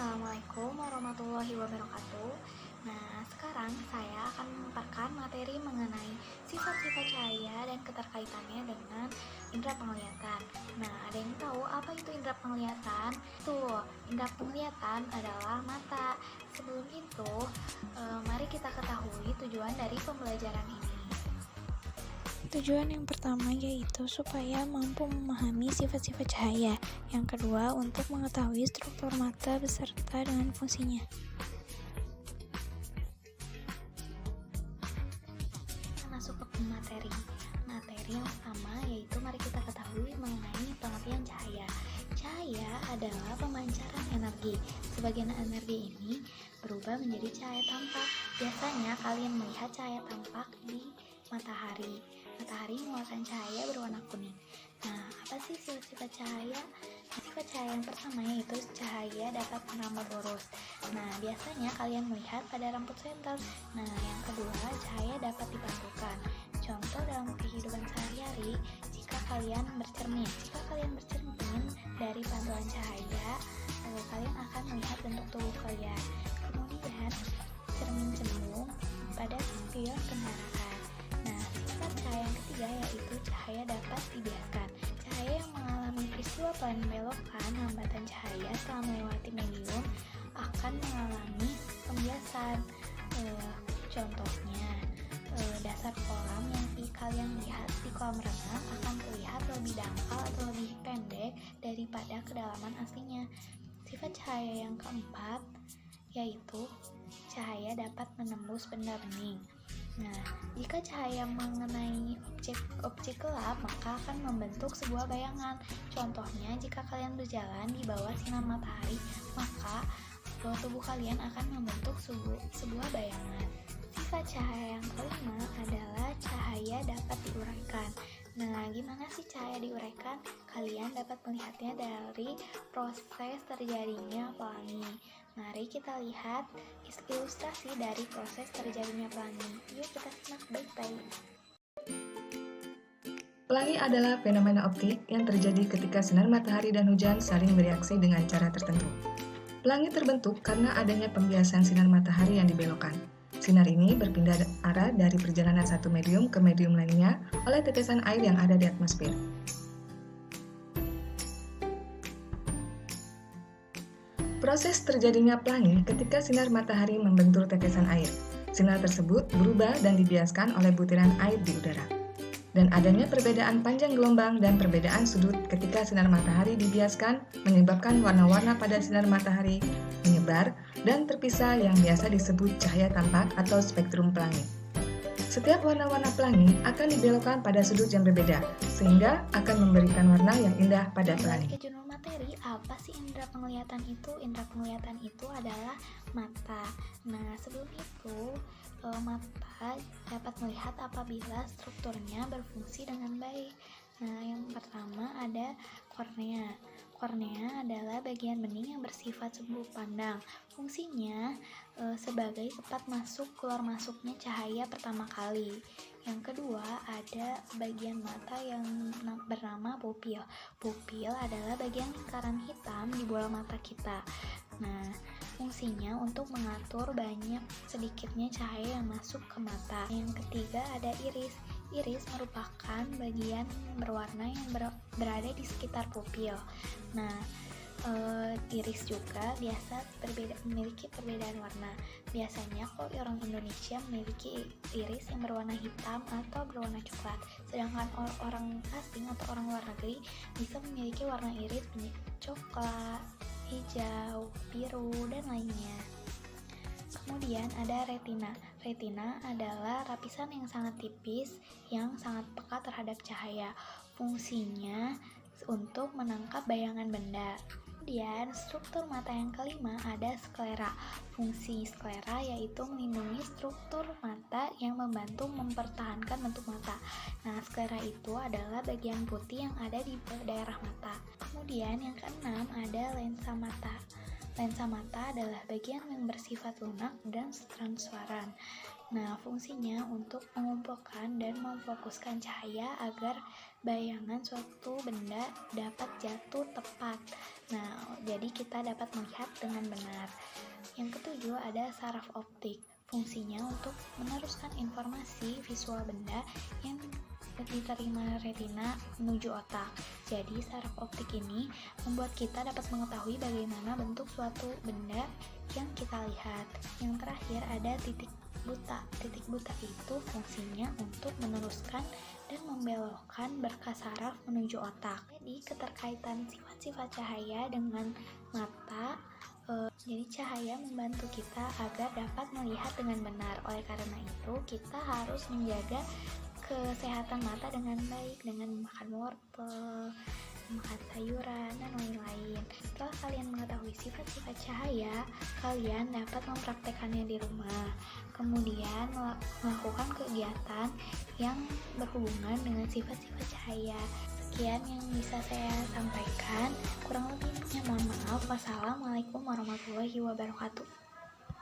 Assalamualaikum warahmatullahi wabarakatuh. Nah, sekarang saya akan memaparkan materi mengenai sifat-sifat cahaya dan keterkaitannya dengan indera penglihatan. Nah, ada yang tahu apa itu indera penglihatan? Tuh, indera penglihatan adalah mata. Sebelum itu, mari kita ketahui tujuan dari pembelajaran ini. Tujuan yang pertama yaitu supaya mampu memahami sifat-sifat cahaya. Yang kedua, untuk mengetahui struktur mata beserta dengan fungsinya. Masuk ke materi. Materi yang pertama yaitu mari kita ketahui mengenai pengertian cahaya. Cahaya adalah pemancaran energi. Sebagian energi ini berubah menjadi cahaya tampak. Biasanya kalian melihat cahaya tampak di matahari. Matahari mengeluarkan cahaya berwarna kuning. Nah, apa sih sifat-sifat cahaya? Sifat cahaya yang pertama yaitu cahaya dapat merambah boros. Nah, biasanya kalian melihat pada rambut senter. Nah, yang kedua, cahaya dapat dipantulkan. Contoh dalam kehidupan sehari-hari, jika kalian bercermin dari pantulan cahaya, kalian akan melihat bentuk tubuh kalian. Kemudian, cermin cembung pada spion kendaraan. Nah, sifat cahaya yang ketiga yaitu cahaya dapat dibiaskan. Cahaya yang mengalami peristiwa penbelokan hambatan cahaya setelah melewati medium akan mengalami pembiasan. Contohnya, dasar kolam yang kalian lihat di kolam renang akan terlihat lebih dangkal atau lebih pendek daripada kedalaman aslinya. Sifat cahaya yang keempat yaitu cahaya dapat menembus benda bening. Nah, jika cahaya mengenai objek gelap, maka akan membentuk sebuah bayangan. Contohnya, jika kalian berjalan di bawah sinar matahari, maka tubuh kalian akan membentuk sebuah bayangan. Sifat cahaya yang kelima adalah cahaya dapat diuraikan. Nah, gimana sih cahaya diuraikan? Kalian dapat melihatnya dari proses terjadinya pelangi. Mari kita lihat ilustrasi dari proses terjadinya pelangi. Yuk kita simak baik-baik. Pelangi adalah fenomena optik yang terjadi ketika sinar matahari dan hujan saling bereaksi dengan cara tertentu. Pelangi terbentuk karena adanya pembiasan sinar matahari yang dibelokkan. Sinar ini berpindah arah dari perjalanan satu medium ke medium lainnya oleh tetesan air yang ada di atmosfer. Proses terjadinya pelangi ketika sinar matahari membentur tetesan air. Sinar tersebut berubah dan dibiaskan oleh butiran air di udara. Dan adanya perbedaan panjang gelombang dan perbedaan sudut ketika sinar matahari dibiaskan menyebabkan warna-warna pada sinar matahari menyebar dan terpisah yang biasa disebut cahaya tampak atau spektrum pelangi. Setiap warna-warna pelangi akan dibelokkan pada sudut yang berbeda, sehingga akan memberikan warna yang indah pada pelangi. Ke judul materi, apa sih indera penglihatan itu? Indera penglihatan itu adalah mata. Nah, sebelum itu, mata dapat melihat apabila strukturnya berfungsi dengan baik. Nah, yang pertama ada kornea. Kornea adalah bagian bening yang bersifat sumbu pandang. Fungsinya sebagai tempat keluar masuknya cahaya pertama kali. Yang kedua ada bagian mata yang bernama pupil. Pupil adalah bagian lingkaran hitam di bola mata kita. Nah, fungsinya untuk mengatur banyak sedikitnya cahaya yang masuk ke mata. Yang ketiga ada iris. Iris merupakan bagian berwarna yang berada di sekitar pupil. Nah, iris juga memiliki perbedaan warna. Biasanya kok orang Indonesia memiliki iris yang berwarna hitam atau berwarna coklat, sedangkan orang asing atau orang luar negeri bisa memiliki warna iris coklat, hijau, biru, dan lainnya. Kemudian ada retina. Retina adalah lapisan yang sangat tipis yang sangat peka terhadap cahaya. Fungsinya untuk menangkap bayangan benda. Kemudian struktur mata yang kelima ada sklera. Fungsi sklera yaitu melindungi struktur mata yang membantu mempertahankan bentuk mata. Nah, sklera itu adalah bagian putih yang ada di daerah mata. Kemudian yang keenam ada lensa mata. Lensa mata adalah bagian yang bersifat lunak dan transparan. Nah, fungsinya untuk mengumpulkan dan memfokuskan cahaya agar bayangan suatu benda dapat jatuh tepat. Nah, jadi kita dapat melihat dengan benar. Yang ketujuh ada saraf optik. Fungsinya untuk meneruskan informasi visual benda yang diterima retina menuju otak. Jadi, saraf optik ini membuat kita dapat mengetahui bagaimana bentuk suatu benda yang kita lihat. Yang terakhir ada titik buta. Titik buta itu fungsinya untuk meneruskan dan membelokkan berkas saraf menuju otak. Jadi keterkaitan sifat-sifat cahaya dengan mata, jadi cahaya membantu kita agar dapat melihat dengan benar. Oleh karena itu kita harus menjaga kesehatan mata dengan baik dengan makan wortel, makan sayuran, dan lain-lain. Setelah kalian mengetahui sifat-sifat cahaya, kalian dapat mempraktekannya di rumah. Kemudian melakukan kegiatan yang berhubungan dengan sifat-sifat cahaya. Sekian yang bisa saya sampaikan. Kurang lebihnya mohon maaf. Wassalamualaikum warahmatullahi wabarakatuh.